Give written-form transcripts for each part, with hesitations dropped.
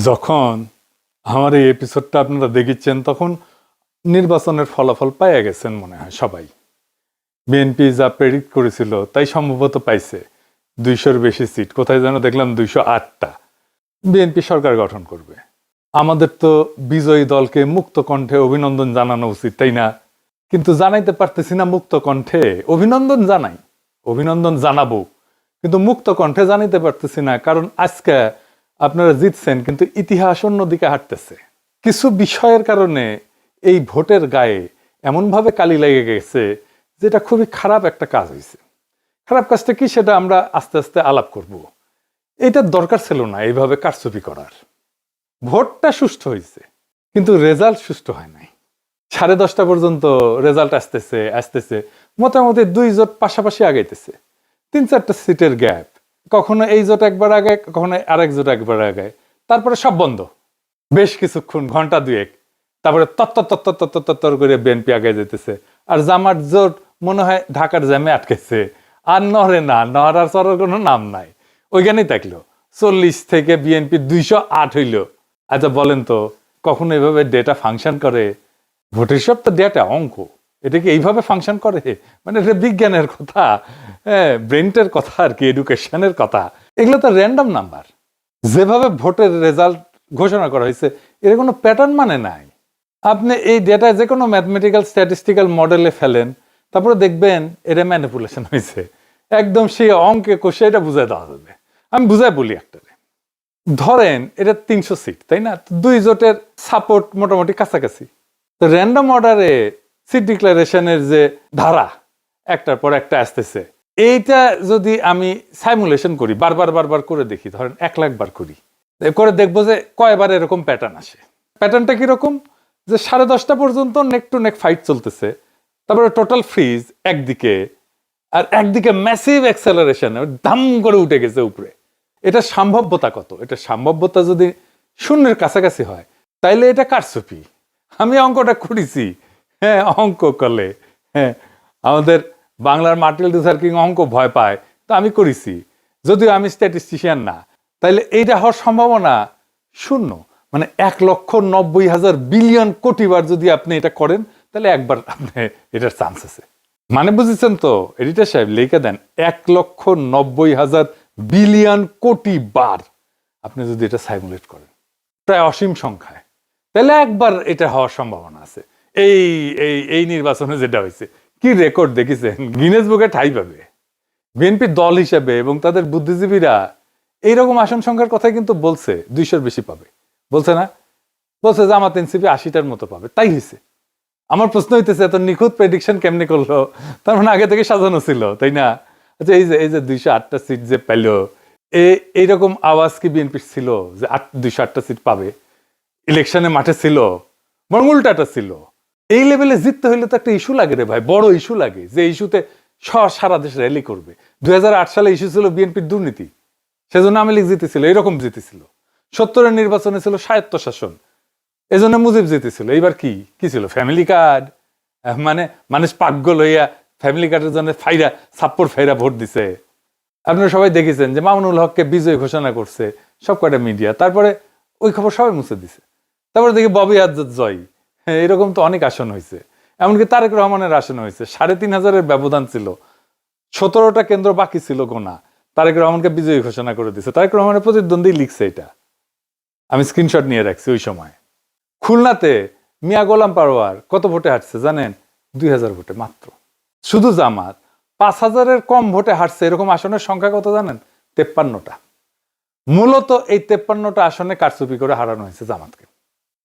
যখন আমার এই এপিসোডটা আপনারা দেখেছেন তখন নির্বাচনের ফলাফল পাইয়া গেছেন মনে হয় সবাই। বিএনপি যা প্রেডিক্ট করেছিল তাই সম্ভবত পাইছে 200-র বেশি সিট, কোথায় যেন দেখলাম 208টা। বিএনপি সরকার গঠন করবে। আমাদের তো বিজয়ী দলকে মুক্ত কণ্ঠে অভিনন্দন জানানো উচিত, তাই না? কিন্তু জানাইতে পারতেছি না মুক্ত কণ্ঠে। অভিনন্দন জানাই, অভিনন্দন জানাবো, কিন্তু মুক্ত কণ্ঠে জানাইতে পারতেছি না, কারণ আজকে আপনারা জিতছেন কিন্তু ইতিহাস অন্যদিকে হাঁটতেছে। কিছু বিষয়ের কারণে এই ভোটের গায়ে এমনভাবে কালি লেগে গেছে যেটা খুবই খারাপ একটা কাজ হয়েছে। খারাপ কাজটা কি সেটা আমরা আস্তে আস্তে আলাপ করব। এইটার দরকার ছিল না এইভাবে কারচুপি করার। ভোটটা সুষ্ঠু হয়েছে কিন্তু রেজাল্ট সুষ্ঠু হয় নাই। 10:30 পর্যন্ত রেজাল্ট আসতেছে মোটামুটি 2 জোট পাশাপাশি আগাইতেছে, 3-4টা সিটের গ্যাপ, কখনো এই জোট একবার আগে, কখনো আরেক জোট একবার আগে, তারপরে সব বন্ধ বেশ কিছুক্ষণ, ঘন্টা 2-1, তারপরে তত্তর করে বিএনপি আগে যেতেছে। আর জামাত জোট মনে হয় ঢাকার জ্যামে আটকেছে, আর নড়ে না, নড়ার চড়ার কোনো নাম নাই, ওইখানেই থাকলো। 40 থেকে বিএনপি 208 হইল। আচ্ছা বলেন তো, কখনো এইভাবে ডেটা ফাংশন করে? ভোটের সব তো ডেটা, অঙ্ক, এটা কি এইভাবে ফাংশন করে? মানে এটা বিজ্ঞানের কথা, হ্যাঁ, ব্রেনটের কথা আর কি, এডুকেশনের কথা। এগুলো তো র্যান্ডম নাম্বার। যেভাবে ভোটের রেজাল্ট ঘোষণা করা হয়েছে এর কোনো প্যাটার্ন মানে নাই। আপনি এই ডেটা যে কোনো ম্যাথমেটিক্যাল স্ট্যাটিস্টিক্যাল মডেলে ফেলেন, তারপরে দেখবেন এটা ম্যানিপুলেশন হয়েছে। একদম সেই অঙ্কে কষে এটা বুঝাই দেওয়া যাবে। আমি বুঝাই বলি একটারে, ধরেন এটা 300 সিট, তাই না? 2 জোটের সাপোর্ট মোটামুটি কাছাকাছি। তো র্যান্ডম অর্ডারে সিট ডিক্লারেশনের যে ধারা একটার পর একটা আসতেছে, এইটা যদি আমি সাইমুলেশন করি, বারবার করে দেখি, ধরেন 1 লাখ বার করি, করে দেখবো যে কয়বার এরকম প্যাটার্ন আসে। প্যাটার্নটা কিরকম? যে 10:30 পর্যন্ত নেক টু নেক ফাইট চলতেছে, তারপরে টোটাল ফ্রিজ একদিকে, আর একদিকে ম্যাসিভ অ্যাক্সেলারেশন, দাম করে উঠে গেছে উপরে। এটা সম্ভাব্যতা কত? এটা সম্ভাব্যতা যদি 0-এর কাছাকাছি হয় তাইলে এটা কারচুপি। আমি অঙ্কটা করেছি, হ্যাঁ, অঙ্ক করলে, হ্যাঁ, আমাদের বাংলার মার্টিন লুথার কিং অঙ্ক ভয় পায়, তো আমি করেছি, যদিও আমি স্ট্যাটিস্টিশিয়ান না। তাইলে এইটা হওয়ার সম্ভাবনা 0। মানে 1,90,000 বিলিয়ন কোটি বার যদি আপনি এটা করেন তাহলে একবার আপনি এটার চান্স আছে। মানে বুঝেছেন তো এডিটর সাহেব, লিখে দেন 1,90,000 বিলিয়ন কোটি বার আপনি যদি এটা সাইমুলেট করেন, প্রায় অসীম সংখ্যায়, তাহলে একবার এটা হওয়ার সম্ভাবনা আছে। এই এই এই নির্বাচনে যেটা হয়েছে, কি রেকর্ড দেখেছেন, গিনেস বুকে ঠাঁই পাবে বিএনপি দল হিসেবে। এবং তাদের বুদ্ধিজীবীরা এইরকম আসন সংখ্যার কথাই কিন্তু বলছে, 200-র বেশি পাবে বলছে না? বলছে জামাত এনসিপি 80টার মতো পাবে, তাই হয়েছে। আমার প্রশ্ন হইতেছে এত নিখুঁত প্রেডিকশন কেমনে করলো? তার মানে আগে থেকে সাজানো ছিল, তাই না? আচ্ছা, এই যে 208টা সিট যে পেল, এইরকম আওয়াজ কি বিএনপি ছিল যে 208টা সিট পাবে? ইলেকশনে মাঠে ছিল, বরং উল্টাটা ছিল। এই লেভেলে জিততে হইলে তো একটা ইস্যু লাগে রে ভাই, বড় ইস্যু লাগে, যে ইস্যুতে সারা দেশ র্যালি করবে। 2008 সালে ইস্যু ছিল বিএনপির দুর্নীতি, সেজন্য আওয়ামী লীগ জিতেছিল, এরকম জিতেছিল। 70-এর নির্বাচনে ছিল স্বায়ত্তশাসন, এজন্য মুজিব জিতেছিল। এইবার কি ছিল? Family card. মানে মানুষ পাগল হইয়া ফ্যামিলি কার্ডের জন্য ছাপ্পর ফাইরা ভোট দিছে। আপনারা সবাই দেখেছেন যে মামুনুল হককে বিজয় ঘোষণা করছে সব কয়টা মিডিয়া, তারপরে ওই খবর সবাই মুছে দিছে। তারপরে দেখি ববি আজাদ জয়, এরকম তো অনেক আসন হয়েছে। এমনকি তারেক রহমানের আসন হয়েছে, 3,500-এর ব্যবধান ছিল, 17টা কেন্দ্র বাকি ছিল গোনা, তারেক রহমানকে বিজয়ী ঘোষণা করে দিছে। তারেক রহমানের প্রতিদ্বন্দ্বী লিখছে, এটা আমি স্ক্রিনশট নিয়ে রাখছি। ওই সময় খুলনাতে মিয়া গোলাম পারোয়ার কত ভোটে হাঁটছে জানেন? 2,000 ভোটে মাত্র। শুধু জামাত 5,000-এর কম ভোটে হাঁটছে এরকম আসনের সংখ্যা কত জানেন? 53টা। মূলত এই 53টা আসনে কারচুপি করে হারানো হয়েছে জামাতকে।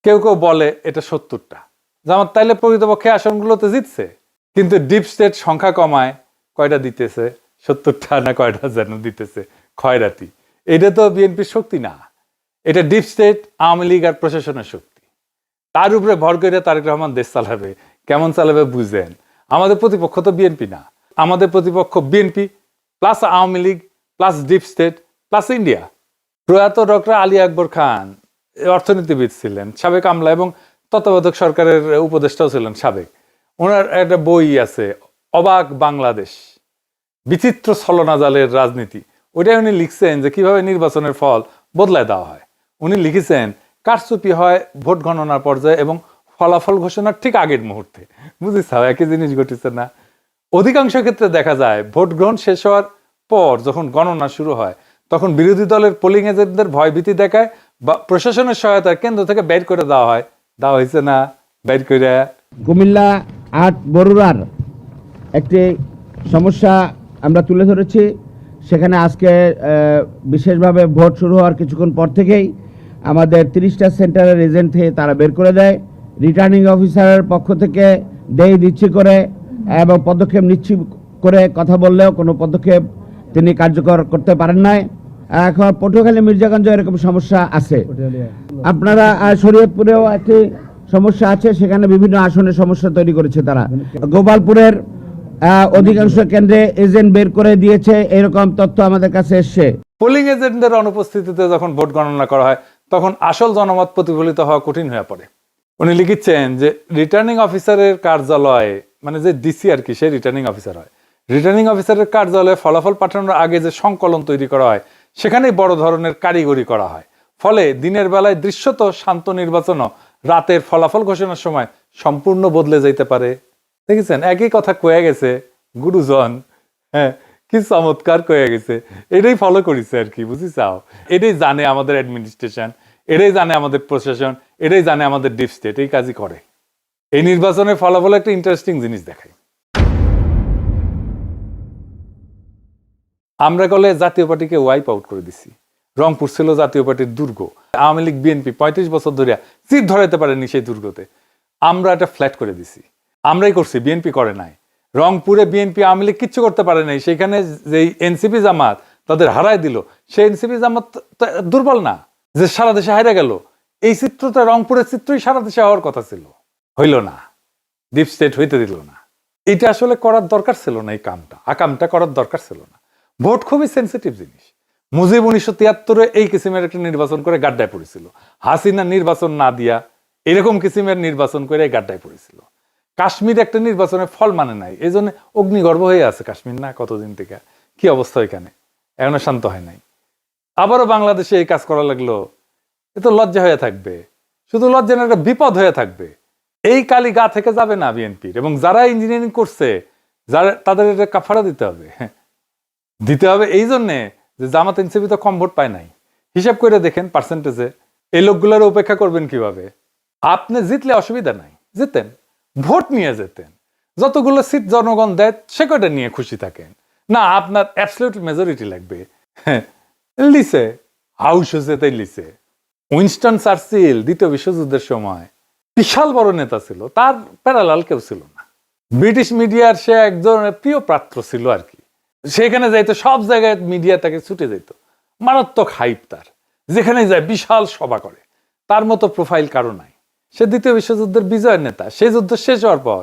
কেউ কেউ বলে এটা 70টা। জামাত তাইলে প্রকৃতপক্ষে আসনগুলোতে জিতছে, কিন্তু ডিপ স্টেট সংখ্যা কমায় কয়টা দিতেছে? 70টা না কয়টা যেন দিতেছে, খয়রাতি। এটা তো বিএনপির শক্তি না, এটা ডিপ স্টেট, আওয়ামী লীগ আর প্রশাসনের শক্তি। তার উপরে ভর করে তারেক রহমান দেশ চালাবে। কেমন চালাবে বুঝেন? আমাদের প্রতিপক্ষ তো বিএনপি না, আমাদের প্রতিপক্ষ BNP plus Awami League plus deep state plus India. প্রয়াত ডক্টর আলী আকবর খান অর্থনীতিবিদ ছিলেন, সাবেক আমলা এবং তত্ত্বাবধায়ক সরকারের উপদেষ্টাও ছিলেন সাবেক। ওনার একটা বই আছে, অবাক বাংলাদেশ, বিচিত্র ছলনাজালের রাজনীতি। ওইটাই উনি লিখছেন যে কিভাবে নির্বাচনের ফল বদলায় দেওয়া হয়। উনি লিখেছেন কারচুপি হয় ভোট গণনার পর্যায়ে এবং ফলাফল ঘোষণার ঠিক আগের মুহূর্তে। বুঝেছাও একই জিনিস ঘটেছে না? অধিকাংশ ক্ষেত্রে দেখা যায় ভোট গ্রহণ শেষ হওয়ার পর যখন গণনা শুরু হয় তখন বিরোধী দলের পোলিং এজেন্টদের ভয়ভীতি দেখায় বা প্রশাসনের সহায়তায় কেন্দ্র থেকে বের করে দেওয়া হয়েছে না? বের করে কুমিল্লা ৮ বরুড়ার একটি সমস্যা আমরা তুলে ধরেছি। সেখানে আজকে বিশেষভাবে ভোট শুরু হওয়ার কিছুক্ষণ পর থেকেই আমাদের ৩০টা সেন্টারের এজেন্ট থেকে তারা বের করে দেয়। রিটার্নিং অফিসারের পক্ষ থেকে দেই দিচ্ছি করে এবং পদক্ষেপ নিচ্ছি করে কথা বললেও কোনো পদক্ষেপ তিনি কার্যকর করতে পারেন নাই। এখন পটুয়াখালী মির্জাগঞ্জ এরকম সমস্যা আছে। আপনারা শরীয়তপুরেও একটি সমস্যা আছে, সেখানে বিভিন্ন আসনে সমস্যা তৈরি করেছে তারা। গোপালপুরের অধিকাংশ কেন্দ্রে এজেন্ট বের করে দিয়েছে, এরকম তথ্য আমাদের কাছে এসছে। পোলিং এজেন্টদের অনুপস্থিতিতে যখন ভোট গণনা করা হয় তখন আসল জনমত প্রতিফলিত হওয়া কঠিন হয়ে পড়ে। উনি লিখেছেন যে রিটার্নিং অফিসারের কার্যালয়ে, মানে যে ডিসি আর কি, সে রিটার্নিং অফিসার হয়। রিটার্নিং অফিসারের কার্যালয়ে ফলাফল পাঠানোর আগে যে সংকলন তৈরি করা হয় সেখানেই বড় ধরনের কারিগরি করা হয়। ফলে দিনের বেলায় দৃশ্যত শান্ত নির্বাচনও রাতের ফলাফল ঘোষণার সময় সম্পূর্ণ বদলে যেতে পারে। দেখেছেন, একই কথা কয়ে গেছে গুরুজন। হ্যাঁ, কি চমৎকার কয়ে গেছে। এটাই ফলো করেছে আর কি, বুঝিছাও? এটাই জানে আমাদের অ্যাডমিনিস্ট্রেশন, এটাই জানে আমাদের প্রশাসন, এটাই জানে আমাদের ডিপ স্টেট। এই কাজই করে। এই নির্বাচনের ফলাফল একটা ইন্টারেস্টিং জিনিস দেখায়। আমরা গলে জাতীয় পার্টিকে ওয়াইপ আউট করে দিছি। রংপুর ছিল জাতীয় পার্টির দুর্গ। আওয়ামী লীগ বিএনপি ৩৫ বছর ধরে চিত ধরাইতে পারেনি সেই দুর্গতে। আমরা এটা ফ্ল্যাট করে দিছি। আমরাই করছি, বিএনপি করে নাই। রংপুরে বিএনপি আওয়ামী লীগ কিচ্ছু করতে পারে নাই। সেখানে যে এনসিপি জামাত তাদের হারায় দিল, সেই এনসিপি জামাত দুর্বল না যে সারা দেশে হারিয়ে গেল। এই চিত্রটা, রংপুরের চিত্রই সারা দেশে হওয়ার কথা ছিল, হইল না। ডিপ স্টেট হইতে দিল না। এটা আসলে করার দরকার ছিল না। এই আকামটা করার দরকার ছিল না। ভোট খুবই সেন্সিটিভ জিনিস। মুজিব ১৯৭৩-এ এই কিসিমের একটা নির্বাচন করে গাড্ডায় পড়েছিল। হাসিনা নির্বাচন না দিয়া এরকম কিসিমের নির্বাচন করে গাড্ডায় পড়েছিল। কাশ্মীর একটা নির্বাচনের ফল মানে নাই, এই জন্য অগ্নিগর্ভ হয়ে আছে কাশ্মীর না কতদিন থেকে। কি অবস্থা এখানে, এখনো শান্ত হয় নাই। আবারও বাংলাদেশে এই কাজ করা লাগলো। এ তো লজ্জা হয়ে থাকবে, শুধু লজ্জা না, একটা বিপদ হয়ে থাকবে। এই কালি গা থেকে যাবে না বিএনপির। এবং যারা ইঞ্জিনিয়ারিং করছে, যারা, তাদের এটা কাফারা দিতে হবে। এই জন্যে যে জামাত এনসিপি তো কম ভোট পায় নাই। হিসাব করে দেখেন পার্সেন্টেজে এই লোকগুলোর উপেক্ষা করবেন কিভাবে? আপনি জিতলে অসুবিধা নাই, জিতেন, ভোট নিয়ে যেতেন। যতগুলো সিট জনগণ দেয় সে কয়টা নিয়ে খুশি থাকেন না। আপনার অ্যাবসলিউট মেজরিটি লাগবে। লিসে হাউস তাই লিসে। উইনস্টন চার্চিল দ্বিতীয় বিশ্বযুদ্ধের সময় বিশাল বড় নেতা ছিল, তার প্যারালাল কেউ ছিল না। ব্রিটিশ মিডিয়ার সে একজন প্রিয় পাত্র ছিল আর কি। সেখানে যাইতো, সব জায়গায় মিডিয়া তাকে ছুটে যেত। মারাত্মক হাইপ তার, যেখানে যায় বিশাল সভা করে। তার মতো প্রোফাইল কারো নাই। সে দ্বিতীয় বিশ্বযুদ্ধের বিজয়ের নেতা। সেই যুদ্ধ শেষ হওয়ার পর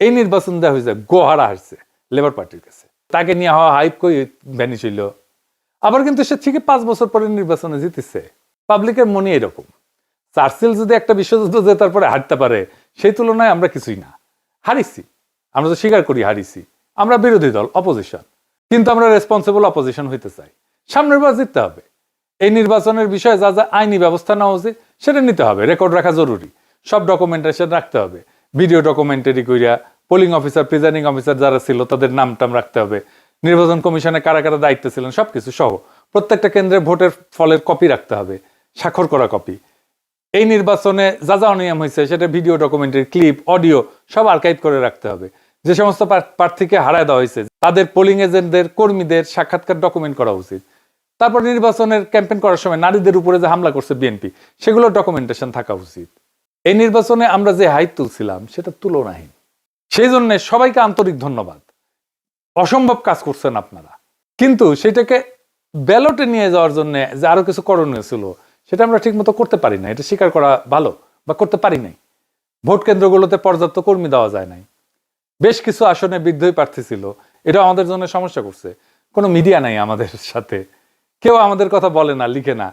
এই নির্বাচন দেওয়া হয়েছে, গোহারা হারছে লেবার পার্টির কাছে। তাকে নিয়ে হওয়া হাইপ কই ভ্যানিশ হইল। আবার কিন্তু সে ঠিকই ৫ বছর পরে নির্বাচনে জিতেছে। পাবলিকের মনে এরকম। চার্চিল যদি একটা বিশ্বযুদ্ধ জেতার পরে হারতে পারে, সেই তুলনায় আমরা কিছুই না। হারিছি, আমরা তো স্বীকার করি হারিছি। আমরা বিরোধী দল, অপোজিশন, কিন্তু আমরা রেসপন্সিবল অপোজিশন হইতে চাই। সামনের বার জিততে হবে। এই নির্বাচনের বিষয়ে যা যা আইনি ব্যবস্থা নেওয়া উচিত সেটা নিতে হবে। রেকর্ড রাখা জরুরি, সব ডকুমেন্টেশন রাখতে হবে। ভিডিও ডকুমেন্টারি কইরা পোলিং অফিসার, প্রিজাইডিং অফিসার যারা ছিল তাদের নাম টাম রাখতে হবে। নির্বাচন কমিশনে কারা কারা দায়িত্ব ছিলেন সবকিছু সহ প্রত্যেকটা কেন্দ্রে ভোটের ফলের কপি রাখতে হবে, স্বাক্ষর করা কপি। এই নির্বাচনে যা যা অনিয়ম হয়েছে সেটা ভিডিও ডকুমেন্টারি, ক্লিপ, অডিও সব আর্কাইভ করে রাখতে হবে। যে সমস্ত প্রার্থীকে হারায় দেওয়া হয়েছে তাদের পোলিং এজেন্টদের, কর্মীদের সাক্ষাৎকার ডকুমেন্ট করা উচিত। তারপর নির্বাচনের ক্যাম্পেইন করার সময় নারীদের উপরে যে হামলা করছে বিএনপি, সেগুলো ডকুমেন্টেশন থাকা উচিত। এই নির্বাচনে আমরা যে হাইট তুলছিলাম সেটা তুলনাহীন। সেই জন্য সবাইকে আন্তরিক ধন্যবাদ। অসম্ভব কাজ করছেন আপনারা। কিন্তু সেটাকে ব্যালটে নিয়ে যাওয়ার জন্য যে আরো কিছু করণীয় ছিল সেটা আমরা ঠিক মতো করতে পারি না। এটা স্বীকার করা ভালো, বা করতে পারি নাই। ভোট কেন্দ্রগুলোতে পর্যাপ্ত কর্মী দেওয়া যায় নাই। বেশ কিছু আসনে বিদ্রোহী প্রার্থী ছিল, এটা আমাদের জন্য সমস্যা করছে। কোনো মিডিয়া নাই আমাদের সাথে, কেউ আমাদের কথা বলে না, লিখে না।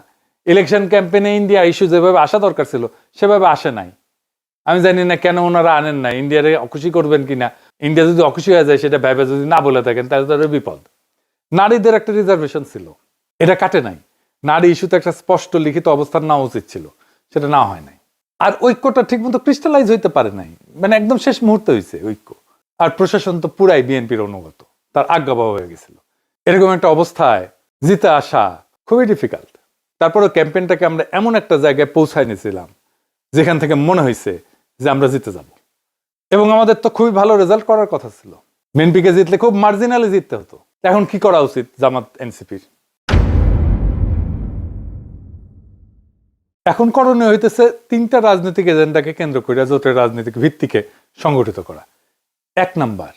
ইলেকশন ক্যাম্পেইনে ইন্ডিয়া ইস্যু যেভাবে আসা দরকার ছিল সেভাবে আসে নাই। আমি জানি না কেন ওনারা আনেন না। ইন্ডিয়ারে অখুশি করবেন কিনা, ইন্ডিয়া যদি অখুশি হয়ে যায় সেটা ভেবে যদি না বলে থাকেন তাহলে তাদের বিপদ। নারীদের একটা রিজার্ভেশন ছিল, এটা কাটে নাই। নারী ইস্যুতে একটা স্পষ্ট লিখিত অবস্থান নেওয়া উচিত ছিল, সেটা না হয় নাই। আর ঐক্যটা ঠিক মতো ক্রিস্টালাইজ হইতে পারে নাই, মানে একদম শেষ মুহূর্তে হয়েছে ঐক্য। আর প্রশাসন তো পুরাই বিএনপির অনুগত, তার আজ্ঞাবহ হয়ে গেছিল। এরকম একটা অবস্থায় জিতে আসা খুবই ডিফিকাল্ট। তারপরে ক্যাম্পেইনটাকে আমরা এমন একটা জায়গায় পৌঁছায় নিয়েছিলাম যেখান থেকে মনে হয়েছে যে আমরা জিতে যাব, এবং আমাদের তো খুবই ভালো রেজাল্ট করার কথা ছিল। বিএনপিকে জিতলে খুব মার্জিনালি জিততে হতো। এখন কি করা উচিত জামাত এনসিপির? এখন করণীয় হইতেছে 3টা রাজনৈতিক এজেন্ডাকে কেন্দ্র করে জোটের রাজনৈতিক ভিত্তিকে সংগঠিত করা। 1 নাম্বার,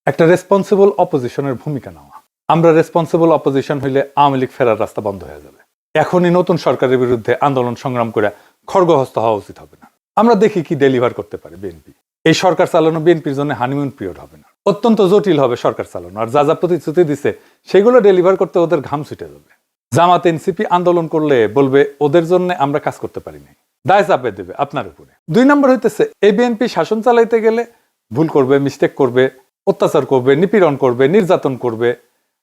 একটা রেসপন্সিবল অপোজিশনের ভূমিকা নেওয়া। আমরা রেসপন্সিবল অপোজিশন হইলে আওয়ামী লীগ ফেরার রাস্তা বন্ধ হয়ে যাবে। এখনই নতুন সরকারের বিরুদ্ধে আন্দোলন সংগ্রাম করে খড়গহস্ত হওয়া উচিত হবে না। আমরা দেখি কি ডেলিভার করতে পারে বিএনপি। এই সরকার চালানো বিএনপির জন্য হানিমুন পিরিয়ড হবে না, অত্যন্ত জটিল হবে সরকার চালানো। আর যা যা প্রতিশ্রুতি দিছে সেগুলো ডেলিভার করতে ওদের ঘাম ছুটে যাবে। জামাত এনসিপি আন্দোলন করলে বলবে ওদের জন্য আমরা কাজ করতে পারি নাই, দায় চাপে দেবে আপনার উপরে। 2 নম্বর হইতেছে এই বিএনপি শাসন চালাইতে গেলে ভুল করবে, মিস্টেক করবে, অত্যাচার করবে, নিপীড়ন করবে, নির্যাতন করবে।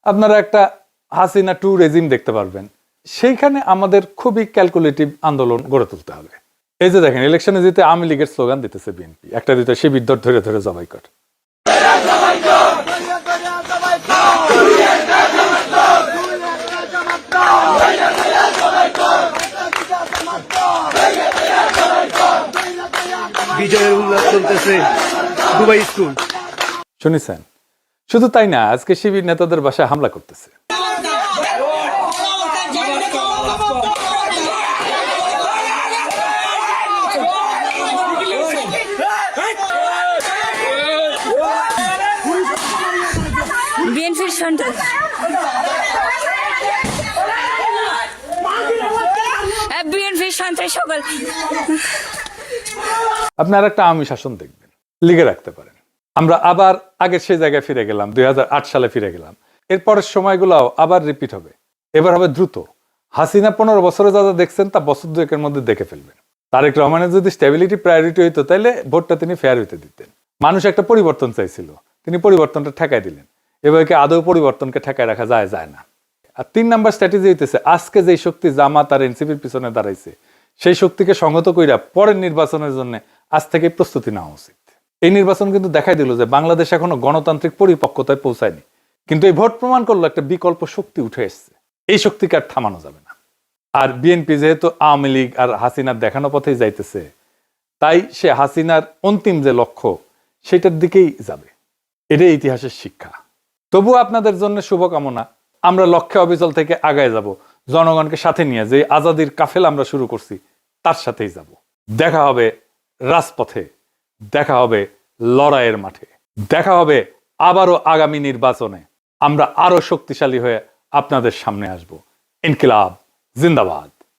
আপনারা একটা হাসিনা 2 রেজিম দেখতে পারবেন। সেইখানে আমাদের খুবই ক্যালকুলেটিভ আন্দোলন গড়ে তুলতে হবে। এই যে দেখেন, ইলেকশনে জিতে আওয়ামী লীগের স্লোগান দিতেছে বিএনপি, একটা দুইটা শিবির ধরে ধরে জবাই কর। বিজয়ের উল্লাস চলতেছে দুবাই স্কুল। শুনেছেন? শুধু তাই না, আজকে শিবির নেতাদের বাসায় হামলা করতেছে। বিএনপির সন্ত্রাস, বিএনপির সন্ত্রাস সকল। আপনার একটা আওয়ামী শাসন দেখবেন, লিগে রাখতে পারেন। আমরা আবার আগের সেই জায়গায় ফিরে গেলাম, 2008 সালে ফিরে গেলাম। এরপরের সময়গুলোও আবার রিপিট হবে, এবার হবে দ্রুত। হাসিনা 15 বছরে যা যা দেখছেন তা বছর 2-এর মধ্যে দেখে ফেলবেন। তারেক রহমানের যদি স্টেবিলিটি প্রায়োরিটি হইতো তাহলে ভোটটা তিনি ফেয়ার হইতে দিতেন। মানুষ একটা পরিবর্তন চাইছিল, তিনি পরিবর্তনটা ঠেকাই দিলেন। এভাবে আদৌ পরিবর্তনকে ঠেকায় রাখা যায় না। আর 3 নাম্বার স্ট্র্যাটেজি হইতেছে আজকে যেই শক্তি জামাত আর এনসিপির পিছনে দাঁড়াইছে সেই শক্তিকে সংহত কইরা পরের নির্বাচনের জন্য আজ থেকে প্রস্তুতি নেওয়া উচিত। এই নির্বাচন কিন্তু দেখাই দিল যে বাংলাদেশ এখনো গণতান্ত্রিক পরিপক্কতায় পৌঁছায়নি, কিন্তু এই ভোট প্রমাণ করলো একটা বিকল্প শক্তি উঠে এসছে। এই শক্তিকে আর থামানো যাবে না। আর বিএনপি যেহেতু আওয়ামী লীগ আর হাসিনার দেখানো পথেই যাইতেছে, তাই সে হাসিনার অন্তিম যে লক্ষ্য সেটার দিকেই যাবে। এটাই ইতিহাসের শিক্ষা। তবু আপনাদের জন্য শুভকামনা। আমরা লক্ষ্যে অবিচল থেকে আগায় যাব, জনগণকে সাথে নিয়ে যে আজাদির কাফেলা আমরা শুরু করছি তার সাথেই যাব। দেখা হবে রাজপথে, দেখা হবে লড়াইয়ের মাঠে, দেখা হবে আবারও আগামী নির্বাচনে। আমরা আরো শক্তিশালী হয়ে আপনাদের সামনে আসব। ইনকিলাব জিন্দাবাদ।